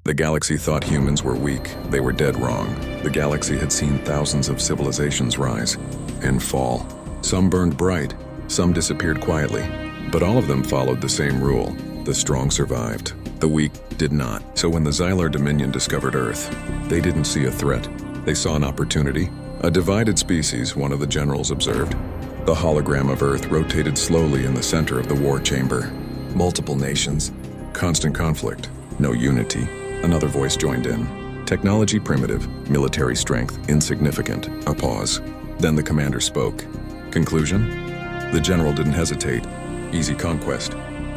The galaxy thought humans were weak. They were dead wrong. The galaxy had seen thousands of civilizations rise and fall. Some burned bright, some disappeared quietly. But all of them followed the same rule. The strong survived. The weak did not. So when the Xylar Dominion discovered Earth, they didn't see a threat. They saw an opportunity. A divided species, one of the generals observed. The hologram of Earth rotated slowly in the center of the war chamber. Multiple nations, constant conflict, no unity. Another voice joined in. Technology primitive, military strength insignificant. A pause. Then the commander spoke. Conclusion? The general didn't hesitate. Easy conquest.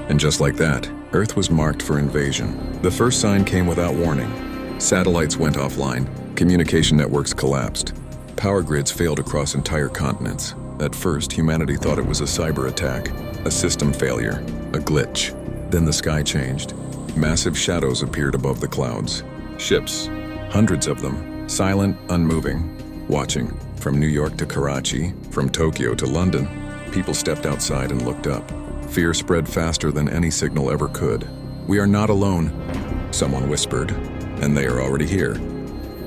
And just like that, Earth was marked for invasion. The first sign came without warning. Satellites went offline. Communication networks collapsed. Power grids failed across entire continents. At first, humanity thought it was a cyber attack, a system failure, a glitch. Then the sky changed. Massive shadows appeared above the clouds. Ships, hundreds of them, silent, unmoving, watching. From New York to Karachi, from Tokyo to London, people stepped outside and looked up. Fear spread faster than any signal ever could. "We are not alone," someone whispered, "and they are already here."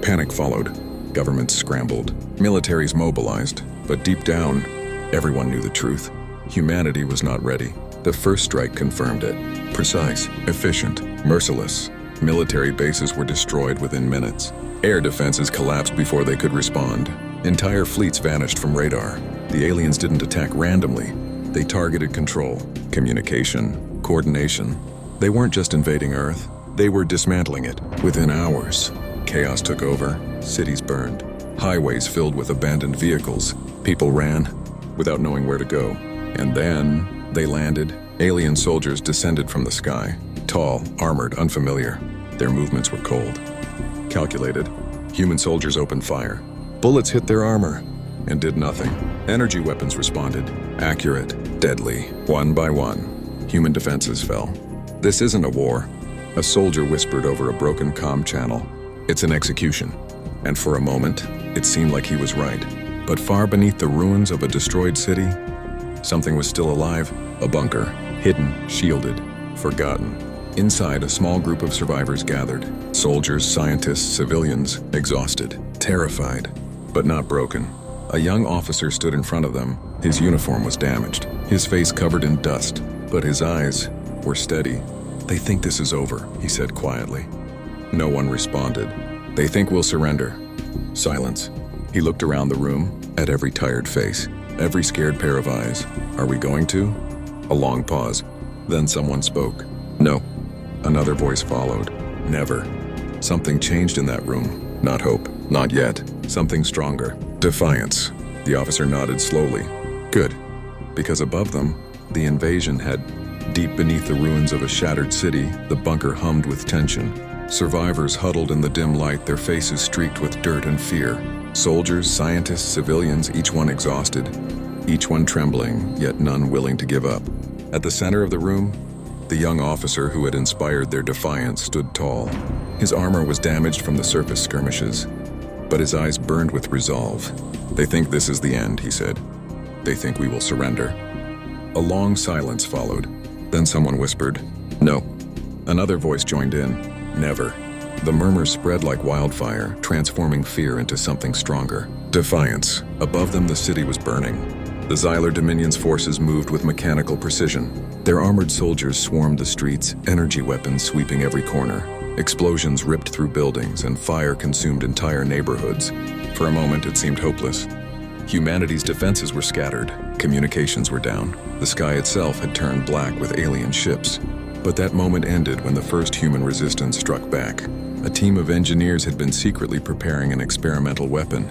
Panic followed. Governments scrambled. Militaries mobilized. But deep down, everyone knew the truth. Humanity was not ready. The first strike confirmed it. Precise, efficient, merciless. Military bases were destroyed within minutes. Air defenses collapsed before they could respond. Entire fleets vanished from radar. The aliens didn't attack randomly. They targeted control, communication, coordination. They weren't just invading Earth. They were dismantling it. Within hours, chaos took over. Cities burned. Highways filled with abandoned vehicles. People ran without knowing where to go. And then they landed. Alien soldiers descended from the sky. Tall, armored, unfamiliar. Their movements were cold. Calculated. Human soldiers opened fire. Bullets hit their armor and did nothing. Energy weapons responded. Accurate, deadly. One by one, human defenses fell. "This isn't a war," a soldier whispered over a broken comm channel. "It's an execution." And for a moment, it seemed like he was right. But far beneath the ruins of a destroyed city, something was still alive. A bunker, hidden, shielded, forgotten. Inside, a small group of survivors gathered. Soldiers, scientists, civilians, exhausted, terrified, but not broken. A young officer stood in front of them. His uniform was damaged, his face covered in dust, but his eyes were steady. "They think this is over," he said quietly. No one responded. "They think we'll surrender." Silence. He looked around the room, at every tired face, every scared pair of eyes. "Are we going to?" A long pause. Then someone spoke. "No." Another voice followed. "Never." Something changed in that room. Not hope. Not yet. Something stronger. Defiance. The officer nodded slowly. "Good." Because above them, the invasion had. Deep beneath the ruins of a shattered city, the bunker hummed with tension. Survivors huddled in the dim light, their faces streaked with dirt and fear. Soldiers, scientists, civilians, each one exhausted. Each one trembling, yet none willing to give up. At the center of the room, the young officer who had inspired their defiance stood tall. His armor was damaged from the surface skirmishes, but his eyes burned with resolve. "They think this is the end," he said. "They think we will surrender." A long silence followed. Then someone whispered, "No." Another voice joined in, "Never." The murmurs spread like wildfire, transforming fear into something stronger. Defiance. Above them, the city was burning. The Xylar Dominion's forces moved with mechanical precision. Their armored soldiers swarmed the streets, energy weapons sweeping every corner. Explosions ripped through buildings, and fire consumed entire neighborhoods. For a moment, it seemed hopeless. Humanity's defenses were scattered. Communications were down. The sky itself had turned black with alien ships. But that moment ended when the first human resistance struck back. A team of engineers had been secretly preparing an experimental weapon,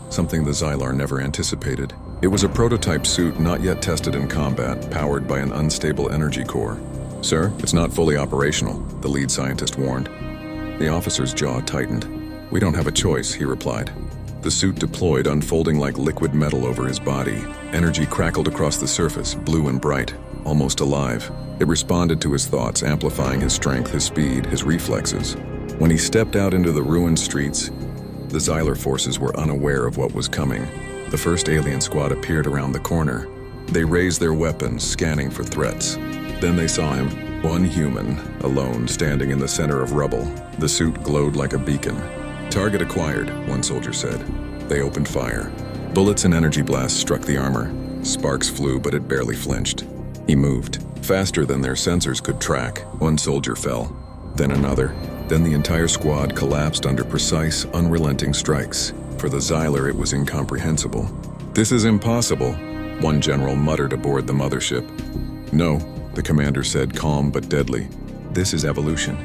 something the Xylar never anticipated. It was a prototype suit not yet tested in combat, powered by an unstable energy core. "Sir, it's not fully operational," the lead scientist warned. The officer's jaw tightened. "We don't have a choice," he replied. The suit deployed, unfolding like liquid metal over his body. Energy crackled across the surface, blue and bright, almost alive. It responded to his thoughts, amplifying his strength, his speed, his reflexes. When he stepped out into the ruined streets, the Xylar forces were unaware of what was coming. The first alien squad appeared around the corner. They raised their weapons, scanning for threats. Then they saw him, One human, alone, standing in the center of rubble. The suit glowed like a beacon. "Target acquired," one soldier said. They opened fire. Bullets and energy blasts struck the armor. Sparks flew, but it barely flinched. He moved, faster than their sensors could track. One soldier fell, then another. Then the entire squad collapsed under precise, unrelenting strikes. For the Xyler, it was incomprehensible. "This is impossible," one general muttered aboard the mothership. "No," the commander said, calm but deadly. "This is evolution."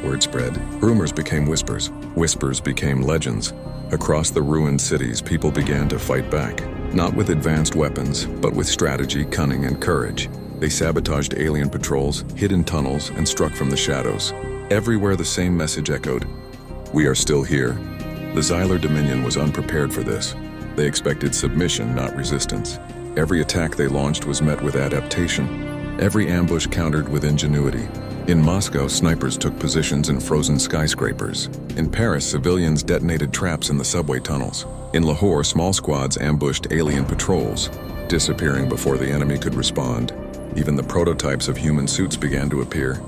Word spread. Rumors became whispers. Whispers became legends. Across the ruined cities, people began to fight back. Not with advanced weapons, but with strategy, cunning, and courage. They sabotaged alien patrols, hid in tunnels, and struck from the shadows. Everywhere the same message echoed: "We are still here." The Xyler Dominion was unprepared for this. They expected submission, not resistance. Every attack they launched was met with adaptation. Every ambush countered with ingenuity. In Moscow, snipers took positions in frozen skyscrapers. In Paris, civilians detonated traps in the subway tunnels. In Lahore, small squads ambushed alien patrols, disappearing before the enemy could respond. Even the prototypes of human suits began to appear,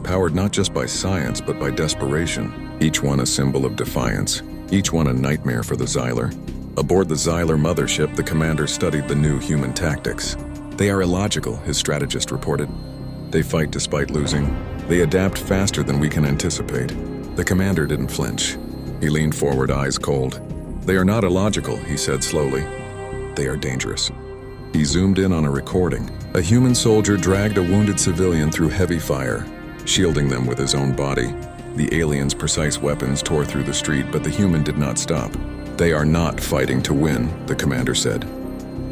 powered not just by science but by desperation, each one a symbol of defiance, each one a nightmare for the Xyler. Aboard the Xyler mothership, the commander studied the new human tactics. "They are illogical," his strategist reported. "They fight despite losing. They adapt faster than we can anticipate." The commander didn't flinch. He leaned forward, eyes cold. "They are not illogical," he said slowly. "They are dangerous." He zoomed in on a recording. A human soldier dragged a wounded civilian through heavy fire, shielding them with his own body. The aliens' precise weapons tore through the street, but the human did not stop. "They are not fighting to win," the commander said.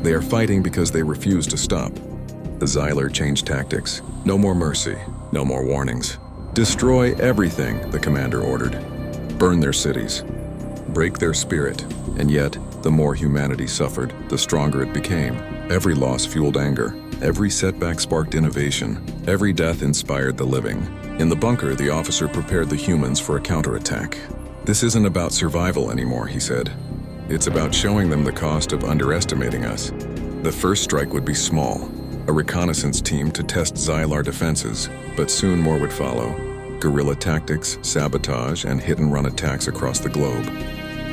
"They are fighting because they refuse to stop." The Xyler changed tactics. No more mercy, no more warnings. "Destroy everything," the commander ordered. "Burn their cities. Break their spirit." And yet, the more humanity suffered, the stronger it became. Every loss fueled anger. Every setback sparked innovation. Every death inspired the living. In the bunker, the officer prepared the humans for a counterattack. "This isn't about survival anymore," he said. "It's about showing them the cost of underestimating us." The first strike would be small, a reconnaissance team to test Xylar defenses, but soon more would follow. Guerrilla tactics, sabotage, and hit-and-run attacks across the globe.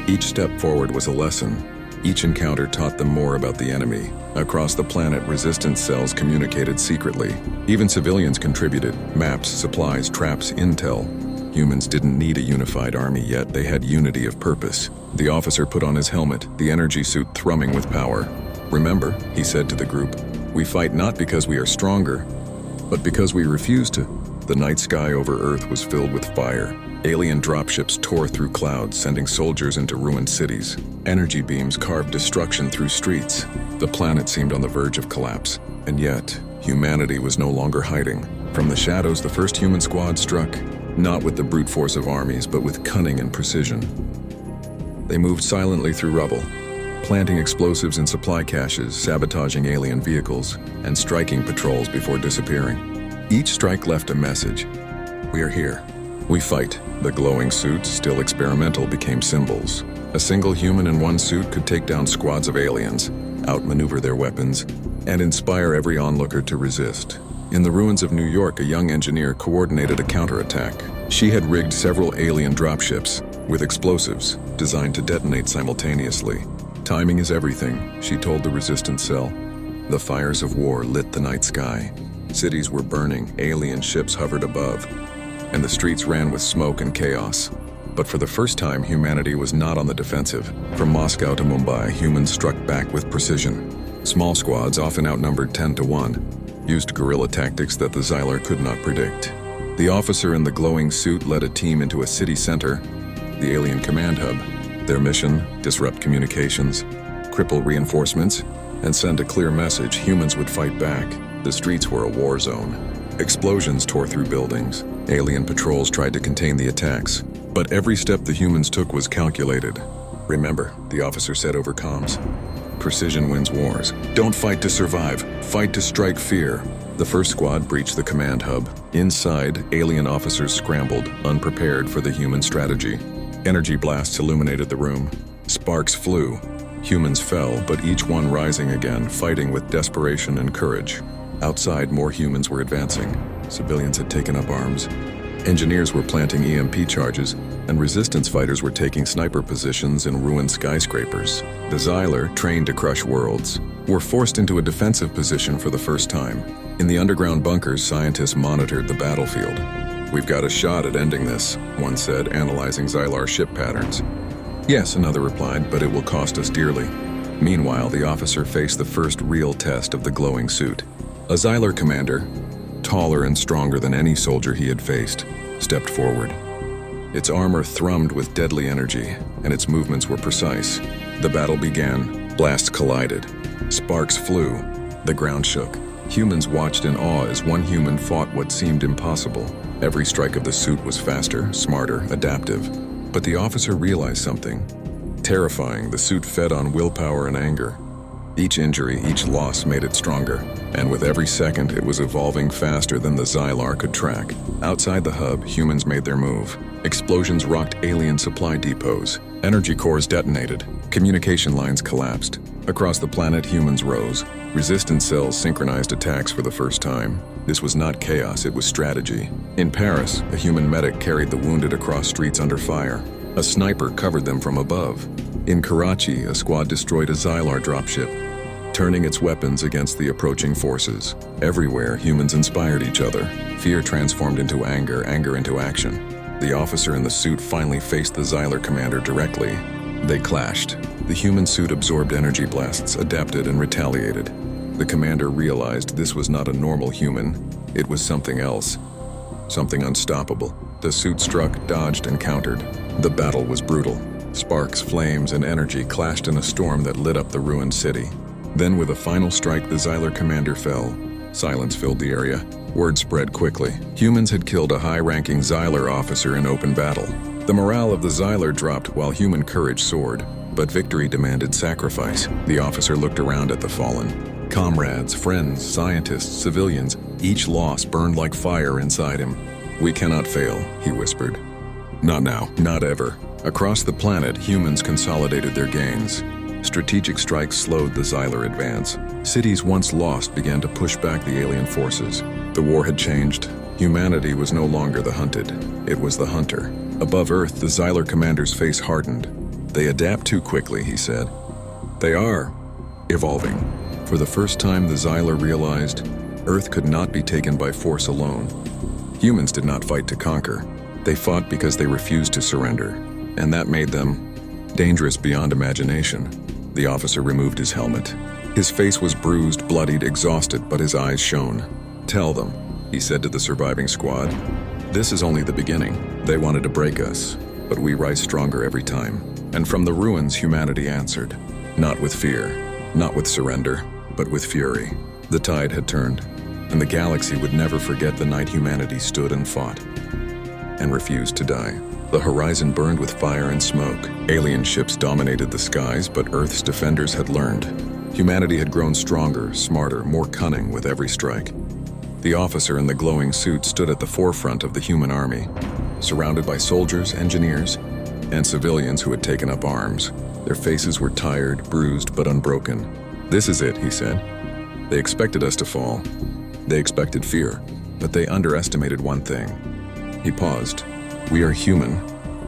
Each step forward was a lesson. Each encounter taught them more about the enemy. Across the planet, resistance cells communicated secretly. Even civilians contributed: maps, supplies, traps, intel. Humans didn't need a unified army yet, they had unity of purpose. The officer put on his helmet, the energy suit thrumming with power. "Remember," he said to the group, "we fight not because we are stronger, but because we refuse to." The night sky over Earth was filled with fire. Alien dropships tore through clouds, sending soldiers into ruined cities. Energy beams carved destruction through streets. The planet seemed on the verge of collapse. And yet, humanity was no longer hiding. From the shadows, the first human squad struck, not with the brute force of armies, but with cunning and precision. They moved silently through rubble, planting explosives in supply caches, sabotaging alien vehicles, and striking patrols before disappearing. Each strike left a message: "We are here. We fight." The glowing suits, still experimental, became symbols. A single human in one suit could take down squads of aliens, outmaneuver their weapons, and inspire every onlooker to resist. In the ruins of New York, a young engineer coordinated a counterattack. She had rigged several alien dropships with explosives designed to detonate simultaneously. "Timing is everything," she told the resistance cell. The fires of war lit the night sky. Cities were burning, alien ships hovered above, and the streets ran with smoke and chaos. But for the first time, humanity was not on the defensive. From Moscow to Mumbai, humans struck back with precision. Small squads, often outnumbered 10 to 1, used guerrilla tactics that the Xylar could not predict. The officer in the glowing suit led a team into a city center, the alien command hub. Their mission: disrupt communications, cripple reinforcements, and send a clear message: humans would fight back. The streets were a war zone. Explosions tore through buildings. Alien patrols tried to contain the attacks, but every step the humans took was calculated. "Remember," the officer said over comms, "precision wins wars. Don't fight to survive, fight to strike fear." The first squad breached the command hub. Inside, alien officers scrambled, unprepared for the human strategy. Energy blasts illuminated the room. Sparks flew. Humans fell, but each one rising again, fighting with desperation and courage. Outside, more humans were advancing. Civilians had taken up arms. Engineers were planting EMP charges, and resistance fighters were taking sniper positions in ruined skyscrapers. The Xylar, trained to crush worlds, were forced into a defensive position for the first time. In the underground bunkers, scientists monitored the battlefield. "We've got a shot at ending this," one said, analyzing Xylar ship patterns. "Yes," another replied, "but it will cost us dearly." Meanwhile, the officer faced the first real test of the glowing suit. A Xylar commander, taller and stronger than any soldier he had faced, stepped forward. Its armor thrummed with deadly energy, and its movements were precise. The battle began. Blasts collided. Sparks flew. The ground shook. Humans watched in awe as one human fought what seemed impossible. Every strike of the suit was faster, smarter, adaptive. But the officer realized something. Terrifying, the suit fed on willpower and anger. Each injury, each loss made it stronger, and with every second it was evolving faster than the Xylar could track. Outside the hub, humans made their move. Explosions rocked alien supply depots. Energy cores detonated. Communication lines collapsed. Across the planet, humans rose. Resistance cells synchronized attacks for the first time. This was not chaos, it was strategy. In Paris, a human medic carried the wounded across streets under fire. A sniper covered them from above. In Karachi, a squad destroyed a Xylar dropship, turning its weapons against the approaching forces. Everywhere, humans inspired each other. Fear transformed into anger, anger into action. The officer in the suit finally faced the Xylar commander directly. They clashed. The human suit absorbed energy blasts, adapted, and retaliated. The commander realized this was not a normal human. It was something else. Something unstoppable. The suit struck, dodged, and countered. The battle was brutal. Sparks, flames, and energy clashed in a storm that lit up the ruined city. Then, with a final strike, the Xylar commander fell. Silence filled the area. Word spread quickly. Humans had killed a high-ranking Xylar officer in open battle. The morale of the Xylar dropped while human courage soared. But victory demanded sacrifice. The officer looked around at the fallen. Comrades, friends, scientists, civilians, each loss burned like fire inside him. "We cannot fail," he whispered. "Not now, not ever." Across the planet, humans consolidated their gains. Strategic strikes slowed the Xylar advance. Cities once lost began to push back the alien forces. The war had changed. Humanity was no longer the hunted. It was the hunter. Above Earth, the Xylar commander's face hardened. "They adapt too quickly," he said. "They are evolving." For the first time, the Xylar realized Earth could not be taken by force alone. Humans did not fight to conquer. They fought because they refused to surrender, and that made them dangerous beyond imagination. The officer removed his helmet. His face was bruised, bloodied, exhausted, but his eyes shone. "Tell them," he said to the surviving squad. "This is only the beginning. They wanted to break us, but we rise stronger every time." And from the ruins, humanity answered. Not with fear, not with surrender, but with fury. The tide had turned, and the galaxy would never forget the night humanity stood and fought, and refused to die. The horizon burned with fire and smoke. Alien ships dominated the skies, but Earth's defenders had learned. Humanity had grown stronger, smarter, more cunning with every strike. The officer in the glowing suit stood at the forefront of the human army, surrounded by soldiers, engineers, and civilians who had taken up arms. Their faces were tired, bruised, but unbroken. "This is it," he said. "They expected us to fall. They expected fear, but they underestimated one thing." He paused. "We are human.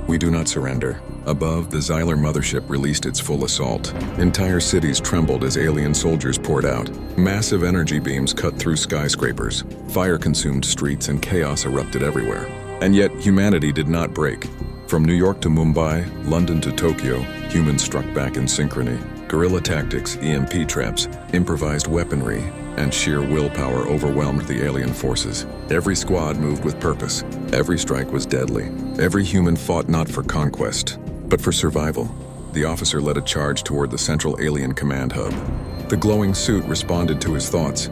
We do not surrender." Above, the Xylar mothership released its full assault. Entire cities trembled as alien soldiers poured out. Massive energy beams cut through skyscrapers. Fire consumed streets and chaos erupted everywhere. And yet, humanity did not break. From New York to Mumbai, London to Tokyo, humans struck back in synchrony. Guerrilla tactics, EMP traps, improvised weaponry, and sheer willpower overwhelmed the alien forces. Every squad moved with purpose. Every strike was deadly. Every human fought not for conquest, but for survival. The officer led a charge toward the central alien command hub. The glowing suit responded to his thoughts,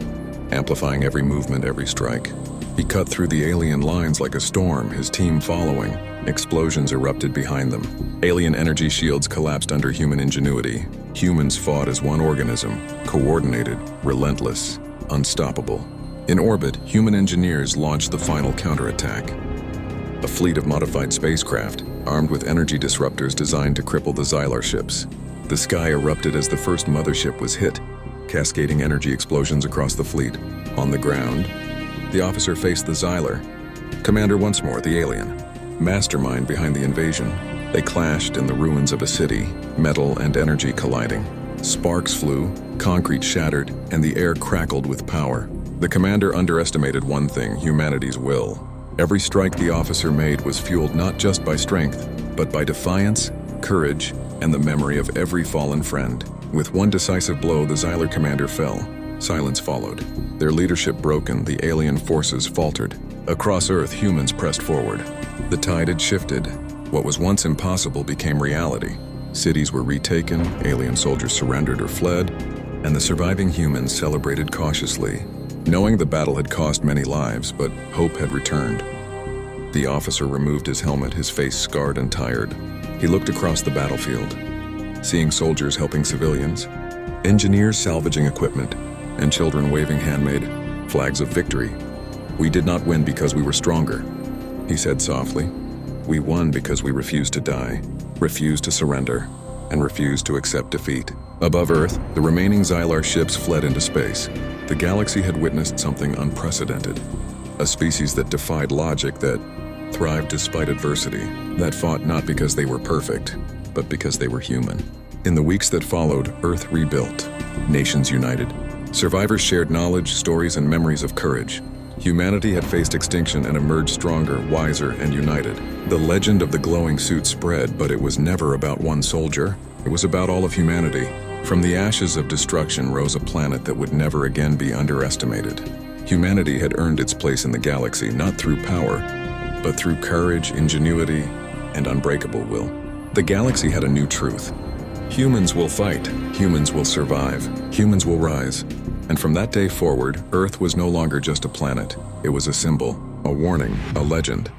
amplifying every movement, every strike. He cut through the alien lines like a storm, his team following. Explosions erupted behind them. Alien energy shields collapsed under human ingenuity. Humans fought as one organism, coordinated, relentless, unstoppable. In orbit, human engineers launched the final counterattack. A fleet of modified spacecraft, armed with energy disruptors designed to cripple the Xylar ships. The sky erupted as the first mothership was hit. cascading energy explosions across the fleet. On the ground, the officer faced the Xylar. Commander once more, the alien, mastermind behind the invasion. They clashed in the ruins of a city, metal and energy colliding. Sparks flew, concrete shattered, and the air crackled with power. The commander underestimated one thing: humanity's will. Every strike the officer made was fueled not just by strength, but by defiance, courage, and the memory of every fallen friend. With one decisive blow, the Xylar commander fell. Silence followed. Their leadership broken, the alien forces faltered. Across Earth, humans pressed forward. The tide had shifted. What was once impossible became reality. Cities were retaken, alien soldiers surrendered or fled, and the surviving humans celebrated cautiously, knowing the battle had cost many lives, but hope had returned. The officer removed his helmet, his face scarred and tired. He looked across the battlefield, seeing soldiers helping civilians, engineers salvaging equipment, and children waving handmade flags of victory. "We did not win because we were stronger," he said softly. "We won because we refused to die, refused to surrender, and refused to accept defeat." Above Earth, the remaining Xylar ships fled into space. The galaxy had witnessed something unprecedented. A species that defied logic, that thrived despite adversity, that fought not because they were perfect, but because they were human. In the weeks that followed, Earth rebuilt. Nations united. Survivors shared knowledge, stories, and memories of courage. Humanity had faced extinction and emerged stronger, wiser, and united. The legend of the glowing suit spread, but it was never about one soldier. It was about all of humanity. From the ashes of destruction rose a planet that would never again be underestimated. Humanity had earned its place in the galaxy, not through power, but through courage, ingenuity, and unbreakable will. The galaxy had a new truth. Humans will fight, humans will survive, humans will rise. And from that day forward, Earth was no longer just a planet. It was a symbol, a warning, a legend.